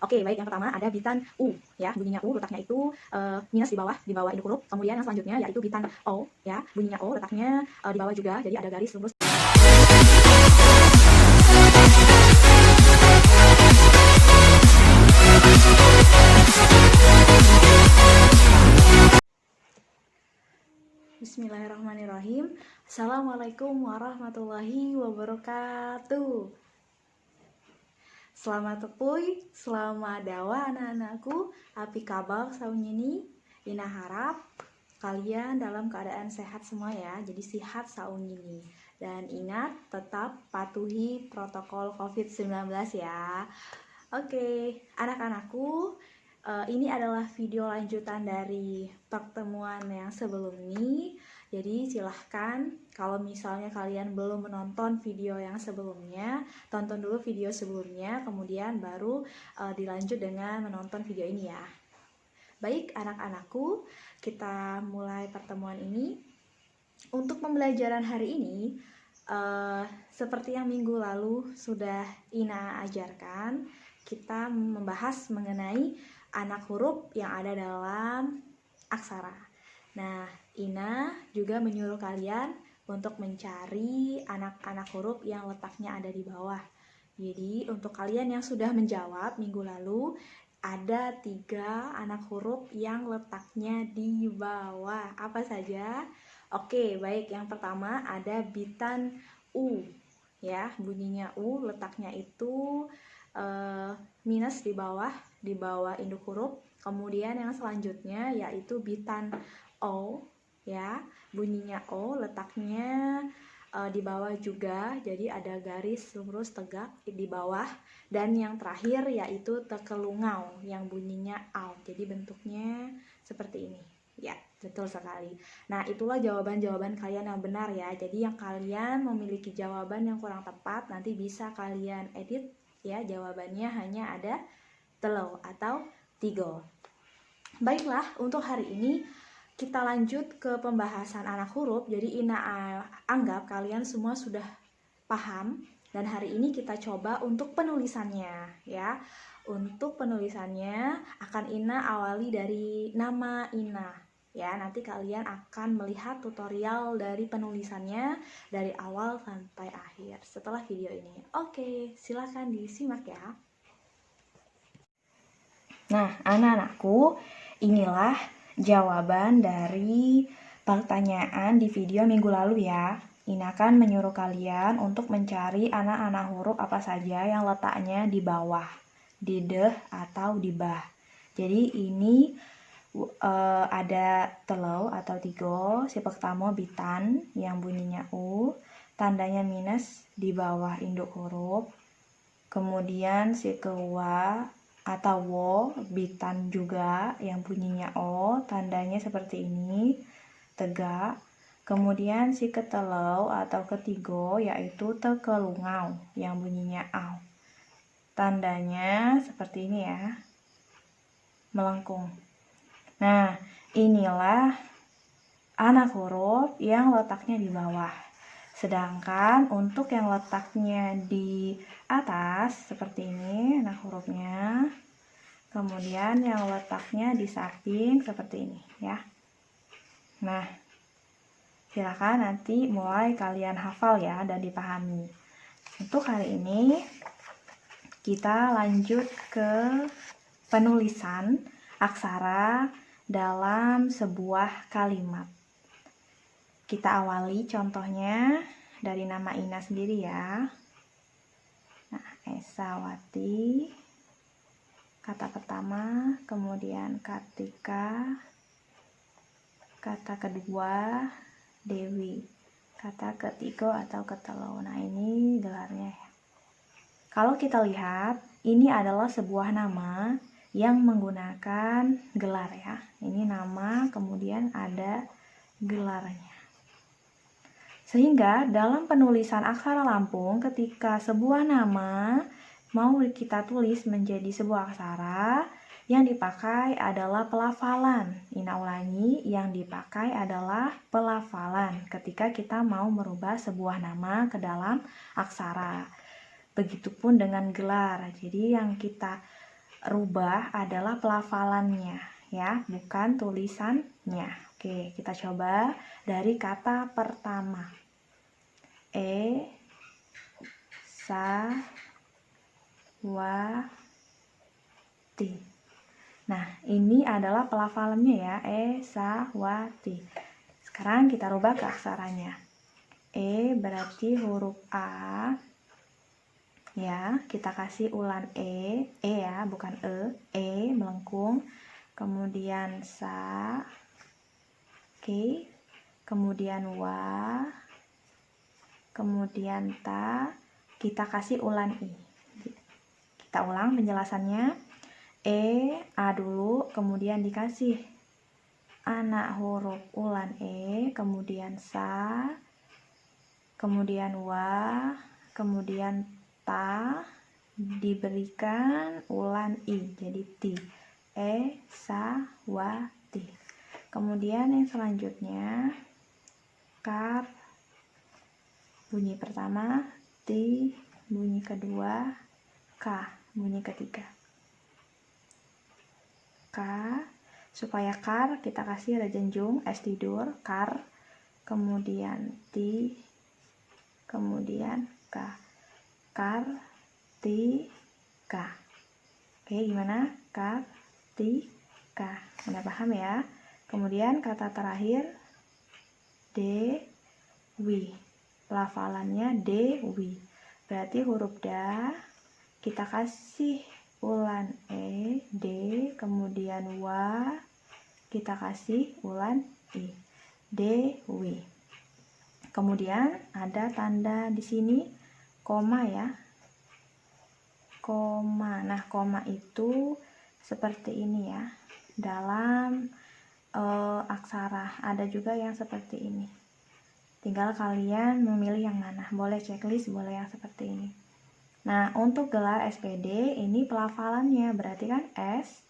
Oke, baik, yang pertama ada bitan U ya, bunyinya U, letaknya itu minus di bawah induk huruf. Kemudian yang selanjutnya yaitu bitan O ya, bunyinya O, letaknya di bawah juga, jadi ada garis lurus. Bismillahirrahmanirrahim. Assalamualaikum warahmatullahi wabarakatuh. Selamat tepui, selamat dawa anak-anakku, api kabal saunyini. Ina harap kalian dalam keadaan sehat semua ya, jadi sihat saunyini. Dan ingat tetap patuhi protokol COVID-19 ya. Oke, anak-anakku, ini adalah video lanjutan dari pertemuan yang sebelum ini. Jadi silahkan kalau misalnya kalian belum menonton video yang sebelumnya, tonton dulu video sebelumnya, kemudian baru dilanjut dengan menonton video ini ya. Baik anak-anakku, kita mulai pertemuan ini. Untuk pembelajaran hari ini, seperti yang minggu lalu sudah Ina ajarkan, kita membahas mengenai anak huruf yang ada dalam aksara. Nah, Ina juga menyuruh kalian untuk mencari anak-anak huruf yang letaknya ada di bawah. Jadi, untuk kalian yang sudah menjawab minggu lalu, ada 3 anak huruf yang letaknya di bawah. Apa saja? Oke, baik. Yang pertama ada bitan U. Ya, bunyinya U, letaknya itu minus di bawah induk huruf. Kemudian yang selanjutnya yaitu bitan O ya, bunyinya O, letaknya di bawah juga, jadi ada garis lurus tegak di bawah. Dan yang terakhir yaitu tekelungau yang bunyinya AU, jadi bentuknya seperti ini ya, betul sekali. Nah, itulah jawaban-jawaban kalian yang benar ya. Jadi yang kalian memiliki jawaban yang kurang tepat, nanti bisa kalian edit ya, jawabannya hanya ada telo atau tigo. Baiklah, untuk hari ini kita lanjut ke pembahasan anak huruf. Jadi Ina anggap kalian semua sudah paham, dan hari ini kita coba untuk penulisannya ya. Untuk penulisannya akan Ina awali dari nama Ina ya. Nanti kalian akan melihat tutorial dari penulisannya dari awal sampai akhir setelah video ini. Oke, silakan disimak ya. Nah, anak-anakku, inilah jawaban dari pertanyaan di video minggu lalu ya. Ina akan menyuruh kalian untuk mencari anak-anak huruf apa saja yang letaknya di bawah, di deh atau di bah. Jadi ini ada telo atau tigo. Si pertama bitan yang bunyinya U, tandanya minus di bawah induk huruf. Kemudian si kedua atau wo, bitan juga yang bunyinya O, tandanya seperti ini, tegak. Kemudian si ketelau atau ketigo yaitu tekelungau yang bunyinya AU, tandanya seperti ini ya, melengkung. Nah, inilah anak huruf yang letaknya di bawah. Sedangkan untuk yang letaknya di atas seperti ini anak hurufnya. Kemudian yang letaknya di samping seperti ini ya. Nah, silakan nanti mulai kalian hafal ya dan dipahami. Untuk hari ini kita lanjut ke penulisan aksara dalam sebuah kalimat. Kita awali contohnya dari nama Ina sendiri ya. Nah, Esawati, kata pertama, kemudian Kartika, kata kedua Dewi, kata ketiga atau ketelo. Nah, ini gelarnya ya. Kalau kita lihat, ini adalah sebuah nama yang menggunakan gelar ya. Ini nama, kemudian ada gelarnya. Sehingga dalam penulisan aksara Lampung, ketika sebuah nama mau kita tulis menjadi sebuah aksara, yang dipakai adalah pelafalan. Ina ulangi, yang dipakai adalah pelafalan ketika kita mau merubah sebuah nama ke dalam aksara. Begitupun dengan gelar. Jadi yang kita rubah adalah pelafalannya ya, bukan tulisannya. Oke, kita coba dari kata pertama. Sawati. Nah, ini adalah pelafalannya ya, sawati. Sekarang kita rubah ke aksaranya. Berarti huruf A. Ya, kita kasih ulan ya, bukan melengkung. Kemudian sa, oke. Kemudian wa, kemudian ta, kita kasih ulan i. Kita ulang penjelasannya. A dulu, kemudian dikasih anak huruf ulan kemudian sa, kemudian wa, kemudian ta, diberikan ulan i, jadi ti. Sawati. Kemudian yang selanjutnya kar, bunyi pertama, ti, bunyi kedua, ka, bunyi ketiga. Ka, supaya kar kita kasih rejenjung es tidur, kar, kemudian ti, kemudian ka. Kar, ti, ka. Oke, gimana? Kar, ti, ka. Udah paham ya? Kemudian kata terakhir dewi. Pelafalannya dewi. Berarti huruf da kita kasih ulan d, kemudian wa kita kasih ulan i. Dewi. Kemudian ada tanda di sini koma ya. Koma. Nah, koma itu seperti ini ya. Dalam aksara ada juga yang seperti ini. Tinggal kalian memilih yang mana. Boleh checklist, boleh yang seperti ini. Nah, untuk gelar SPD ini pelafalannya berarti kan S,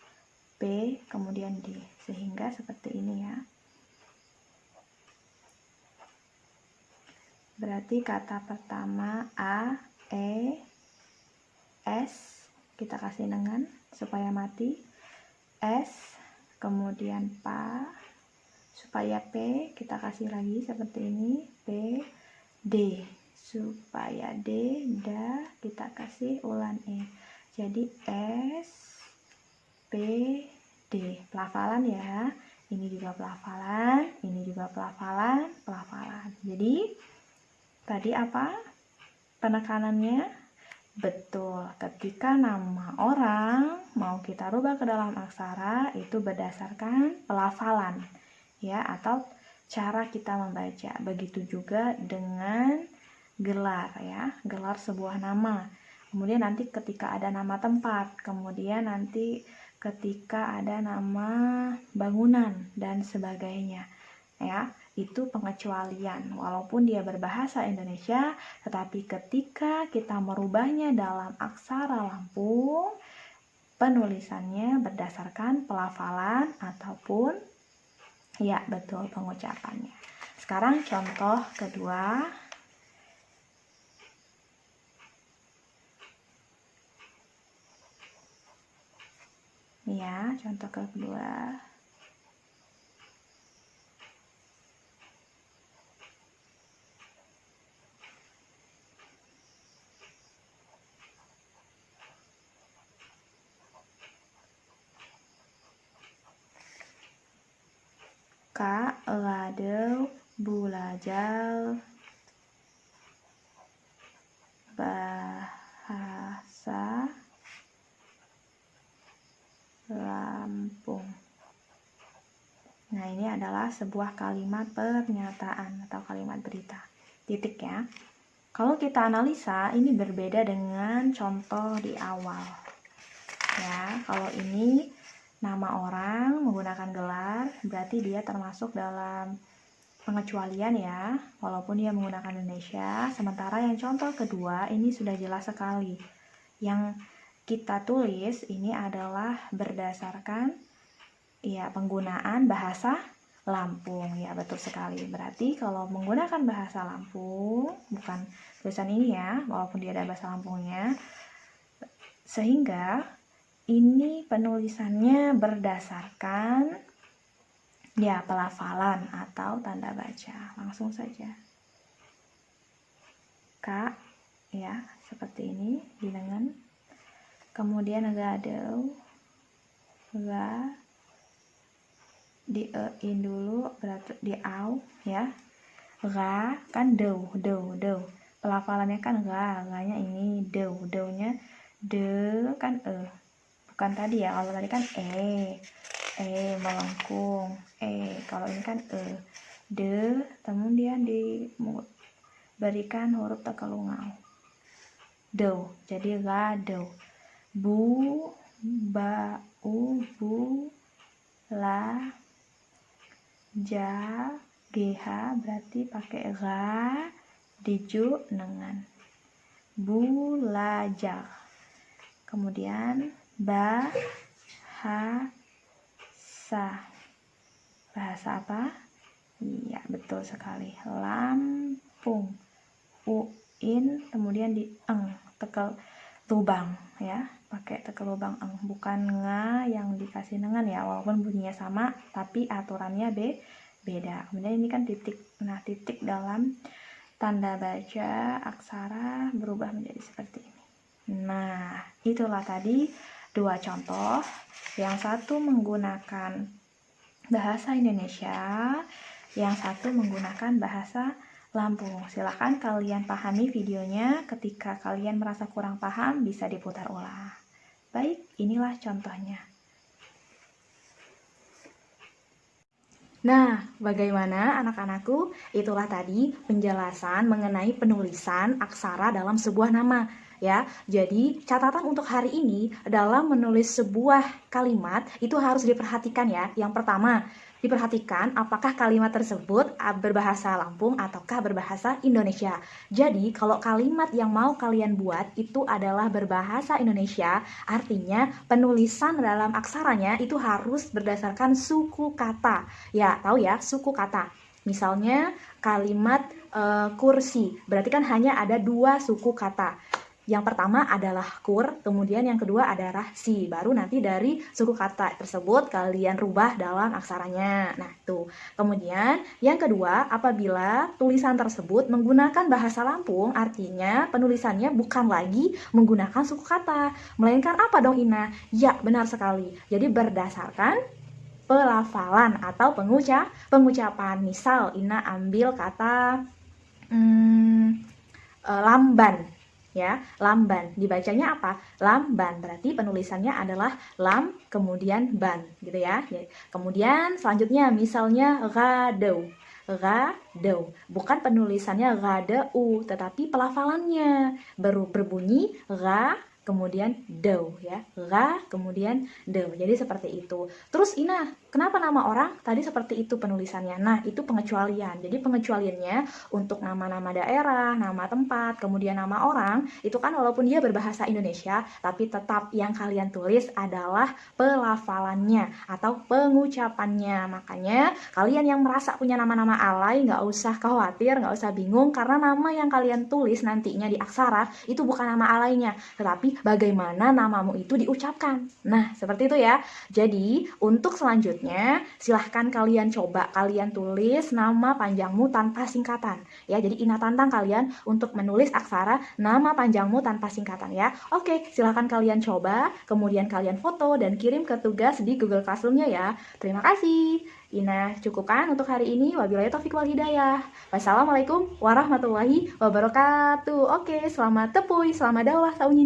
P, kemudian D. Sehingga seperti ini ya. Berarti kata pertama A, E, S, kita kasih dengan supaya mati. S, kemudian PA, supaya P, kita kasih lagi seperti ini. P, D, supaya D, da, kita kasih ulan E. Jadi S, P, D. Pelafalan ya. Ini juga pelafalan, ini juga pelafalan, pelafalan. Jadi tadi apa penekanannya? Betul, ketika nama orang mau kita rubah ke dalam aksara itu berdasarkan pelafalan ya, atau cara kita membaca. Begitu juga dengan gelar ya, gelar sebuah nama. Kemudian nanti ketika ada nama tempat, kemudian nanti ketika ada nama bangunan dan sebagainya ya, itu pengecualian. Walaupun dia berbahasa Indonesia, tetapi ketika kita merubahnya dalam aksara Lampung, penulisannya berdasarkan pelafalan ataupun ya betul pengucapannya. Sekarang contoh kedua. Ya, contoh kedua. Kak ladeu bulajal bahasa Lampung. Nah, ini adalah sebuah kalimat pernyataan atau kalimat berita. Titik ya. Kalau kita analisa, ini berbeda dengan contoh di awal. Ya, kalau ini nama orang menggunakan gelar, berarti dia termasuk dalam pengecualian ya, walaupun dia menggunakan Indonesia. Sementara yang contoh kedua, ini sudah jelas sekali. Yang kita tulis ini adalah berdasarkan ya penggunaan bahasa Lampung ya, betul sekali. Berarti kalau menggunakan bahasa Lampung, bukan tulisan ini ya, walaupun dia ada bahasa Lampungnya, sehingga ini penulisannya berdasarkan ya pelafalan atau tanda baca. Langsung saja. K ya, seperti ini di lengan. Kemudian gadeu, ga di in dulu, berarti di au ya. Ga kan deu. Pelafalannya kan ga-nya ini, deu-nya de kan bukan tadi ya, kalau tadi kan melengkung, kalau ini kan de, kemudian diberikan huruf tekelungau, deu, jadi ga deu. Bu, ba, u, bu, la, ja, gh, berarti pakai ga diju nengan, bulajar. Kemudian ba, ha, sa, bahasa apa? Iya, betul sekali, Lampung. Uin, kemudian di eng, tekel lubang ya, pakai tekel lubang eng, bukan nga yang dikasih nengan ya, walaupun bunyinya sama tapi aturannya beda. Kemudian ini kan titik. Nah, titik dalam tanda baca aksara berubah menjadi seperti ini. Nah, itulah tadi dua contoh. Yang satu menggunakan bahasa Indonesia, yang satu menggunakan bahasa Lampung. Silahkan kalian pahami videonya. Ketika kalian merasa kurang paham, bisa diputar ulang. Baik, inilah contohnya. Nah, bagaimana anak-anakku? Itulah tadi penjelasan mengenai penulisan aksara dalam sebuah nama. Ya, jadi catatan untuk hari ini dalam menulis sebuah kalimat itu harus diperhatikan ya. Yang pertama, diperhatikan apakah kalimat tersebut berbahasa Lampung ataukah berbahasa Indonesia. Jadi, kalau kalimat yang mau kalian buat itu adalah berbahasa Indonesia, artinya penulisan dalam aksaranya itu harus berdasarkan suku kata. Ya, tahu ya, suku kata. Misalnya kalimat kursi, berarti kan hanya ada dua suku kata. Yang pertama adalah kur, kemudian yang kedua adalah si. Baru nanti dari suku kata tersebut kalian rubah dalam aksaranya. Nah, tuh. Kemudian yang kedua, apabila tulisan tersebut menggunakan bahasa Lampung, artinya penulisannya bukan lagi menggunakan suku kata. Melainkan apa dong, Ina? Ya, benar sekali. Jadi berdasarkan pelafalan atau pengucapan. Misal, Ina ambil kata lamban. Ya, lamban. Dibacanya apa? Lamban. Berarti penulisannya adalah lam kemudian ban, gitu ya. Kemudian selanjutnya misalnya gadeu. Gadeu. Bukan penulisannya gadeu, tetapi pelafalannya berbunyi ga kemudian deu ya. Ga kemudian deu. Jadi seperti itu. Terus Ina, kenapa nama orang tadi seperti itu penulisannya? Nah, itu pengecualian. Jadi pengecualiannya untuk nama-nama daerah, nama tempat, kemudian nama orang, itu kan walaupun dia berbahasa Indonesia, tapi tetap yang kalian tulis adalah pelafalannya atau pengucapannya. Makanya kalian yang merasa punya nama-nama alay, nggak usah khawatir, nggak usah bingung, karena nama yang kalian tulis nantinya di aksara itu bukan nama alaynya, tetapi bagaimana namamu itu diucapkan. Nah, seperti itu ya. Jadi, untuk selanjutnya, silahkan kalian coba, kalian tulis nama panjangmu tanpa singkatan. Ya, jadi Ina tantang kalian untuk menulis aksara nama panjangmu tanpa singkatan ya. Oke, silahkan kalian coba, kemudian kalian foto dan kirim ke tugas di Google Classroom-nya ya. Terima kasih. Ina cukupkan untuk hari ini. Wabillahi taufiq wal hidayah. Wassalamualaikum warahmatullahi wabarakatuh. Oke, selamat tepuy, selamat daulah saunyini.